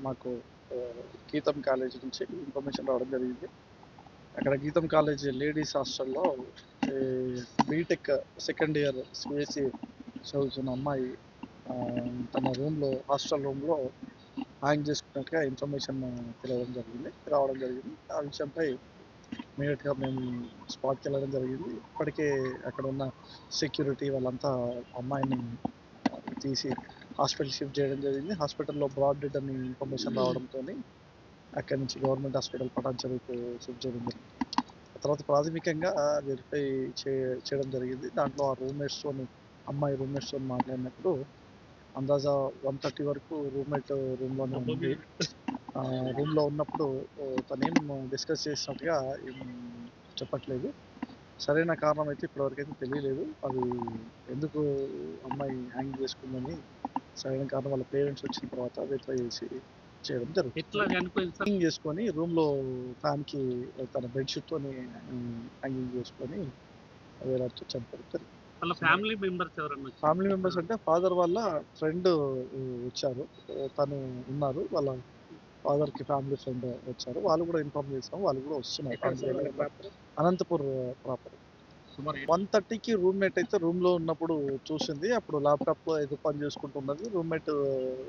మాకు గీతం కాలేజీ నుంచి ఇన్ఫర్మేషన్ రావడం జరిగింది. అక్కడ గీతం కాలేజీ లేడీస్ హాస్టల్‌లో ఈ బీటెక్ సెకండ్ ఇయర్ సీఎస్ఈ చదువుతున్న అమ్మాయి తన హాస్టల్ రూమ్‌లో హ్యాంగ్ చేసుకున్నట్టుగా ఇన్ఫర్మేషన్ రావడం జరిగింది. ఆ విషయంపై ఇమ్మీడియేట్‌గా మేము స్పాట్‌కెళ్ళడం జరిగింది. ఇప్పటికే అక్కడ ఉన్న సెక్యూరిటీ వాళ్ళంతా అమ్మాయిని తీసి హాస్పిటల్‌కి షిఫ్ట్ చేయడం జరిగింది. హాస్పిటల్‌లో బ్రాడ్ డెడ్ అని ఇన్ఫర్మేషన్ రావడంతోని అక్కడి నుంచి గవర్నమెంట్ హాస్పిటల్ పటాన్‌చెరువుకు షిఫ్ట్ చేయడం జరిగింది. ఆ తర్వాత ప్రాథమికంగా వెరిఫై చే చేయడం జరిగింది. దాంట్లో ఆ అమ్మాయి రూమ్‌మేట్స్‌తోని మాట్లాడినప్పుడు అందాజ 1:30 వరకు రూమ్‌లోనే ఉంది. రూమ్‌లో ఉన్నప్పుడు తనేం డిస్కస్ చేసినట్టుగా ఏం చెప్పట్లేదు. సరైన కారణం అయితే ఇప్పటివరకైతే తెలియలేదు. అది ఎందుకు అమ్మాయి హ్యాంగ్ చేసుకుందని సరైన కారణం వాళ్ళ పేరెంట్స్ వచ్చిన తర్వాత వెరిఫై చేసి చేయడం జరుగుతుంది. ఎట్లా చనిపోయింది సార్? హ్యాంగింగ్ చేసుకొని రూమ్‌లో ఫ్యాన్‌కి తన బెడ్‌షీట్‌తోని హ్యాంగింగ్ చేసుకొని వేలాడుతూ చనిపోవడం జరిగింది. వాళ్ళ ఫ్యామిలీ మెంబర్స్ ఎవరన్నా ఫ్యామిలీ మెంబర్స్ అంటే ఫాదర్ వాళ్ళ ఫ్రెండ్ వచ్చారు. తను ఉన్నారు. వాళ్ళ ఫాదర్‌కి ఫ్యామిలీ ఫ్రెండ్ వచ్చారు. వాళ్ళు కూడా ఇన్ఫార్మ్ చేసాం. వాళ్ళు కూడా వస్తున్నారు. ఎక్కడ సార్ వాళ్ళ ప్రాపర్? అనంతపూర్ ప్రాపర్. సుమారు 1:30కి రూమ్‌మేట్ అయితే రూమ్‌లో ఉన్నప్పుడు చూసింది. అప్పుడు ల్యాప్‌టాప్‌లో ఏదో పని చేసుకుంటున్నది. రూమ్‌మేట్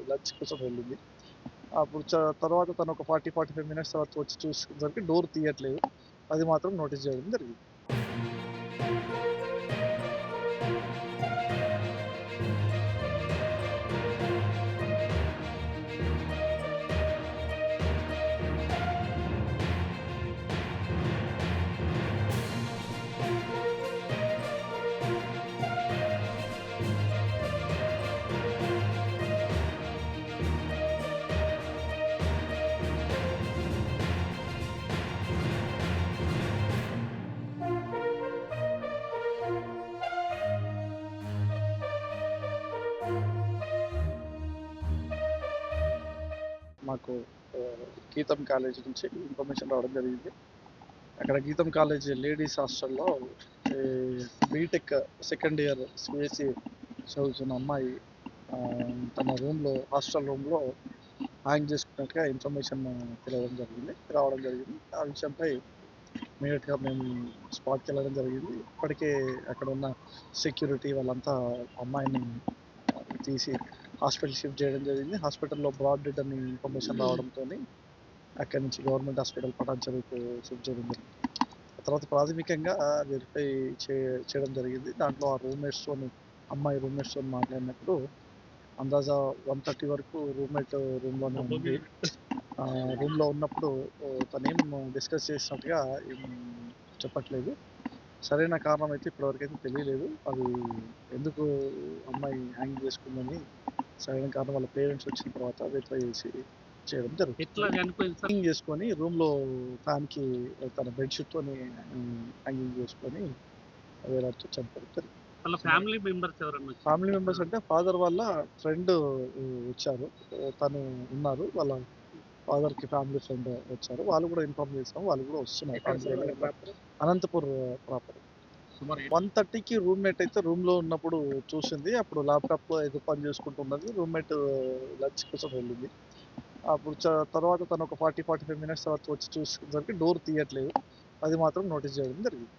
లంచ్ కోసం వెళ్ళింది. అప్పుడు తర్వాత తను ఒక 45 మినిట్స్ తర్వాత వచ్చి చూసేసరికి డోర్ తీయట్లేదు. అది మాత్రం నోటీస్ చేయడం జరిగింది. మాకు గీతం కాలేజీ నుంచి ఇన్ఫర్మేషన్ రావడం జరిగింది. అక్కడ గీతం కాలేజీ లేడీస్ హాస్టల్‌లో ఈ బీటెక్ సెకండ్ ఇయర్ సీఎస్ఈ చదువుతున్న అమ్మాయి తన హాస్టల్ రూమ్‌లో హ్యాంగ్ చేసుకున్నట్టుగా ఇన్ఫర్మేషన్ రావడం జరిగింది. ఆ విషయంపై ఇమ్మీడియేట్‌గా మేము స్పాట్‌కెళ్ళడం జరిగింది. ఇప్పటికే అక్కడ ఉన్న సెక్యూరిటీ వాళ్ళంతా అమ్మాయిని తీసి హాస్పిటల్‌కి షిఫ్ట్ చేయడం జరిగింది. హాస్పిటల్‌లో బ్రాడ్ డెడ్ అని ఇన్ఫర్మేషన్ రావడంతోని అక్కడి నుంచి గవర్నమెంట్ హాస్పిటల్ పటాన్‌చెరువుకు షిఫ్ట్ చేయడం జరిగింది. ఆ తర్వాత ప్రాథమికంగా వెరిఫై చే చేయడం జరిగింది. దాంట్లో అమ్మాయి రూమ్‌మేట్స్‌తోని మాట్లాడినప్పుడు అందాజ 1:30 వరకు రూమ్‌లోనే ఉంది. రూమ్‌లో ఉన్నప్పుడు తనేం డిస్కస్ చేసినట్టుగా ఏం చెప్పట్లేదు. సరైన కారణం అయితే ఇప్పటివరకైతే తెలియలేదు. అది ఎందుకు అమ్మాయి హ్యాంగ్ చేసుకుందని సరైన కారణం వాళ్ళ పేరెంట్స్ వచ్చిన తర్వాత వెరిఫై చేసి చేయడం జరుగుతుంది. ఎట్లా చనిపోయింది సార్? హ్యాంగింగ్ చేసుకొని రూమ్‌లో ఫ్యాన్‌కి తన బెడ్‌షీట్‌తోని హ్యాంగింగ్ చేసుకొని వేలాడుతూ చనిపోవడం జరిగింది. వాళ్ళ ఫ్యామిలీ మెంబర్స్ ఎవరన్నా ఫ్యామిలీ మెంబర్స్ అంటే ఫాదర్ వాళ్ళ ఫ్రెండ్ వచ్చారు. తను ఉన్నారు. వాళ్ళ ఫాదర్‌కి ఫ్యామిలీ ఫ్రెండ్ వచ్చారు. వాళ్ళు కూడా ఇన్ఫార్మ్ చేసాం. వాళ్ళు కూడా వస్తున్నారు. ఎక్కడ సార్ వాళ్ళ ప్రాపర్? అనంతపూర్ ప్రాపర్. సుమారు 1:30కి రూమ్‌మేట్ అయితే రూమ్‌లో ఉన్నప్పుడు చూసింది. అప్పుడు ల్యాప్‌టాప్‌లో ఏదో పని చేసుకుంటున్నది. రూమ్‌మేట్ లంచ్ కోసం వెళ్ళింది. అప్పుడు తర్వాత తను ఒక 45 మినిట్స్ తర్వాత వచ్చి చూసేసరికి డోర్ తీయట్లేదు. అది మాత్రం నోటీస్ చేయడం జరిగింది.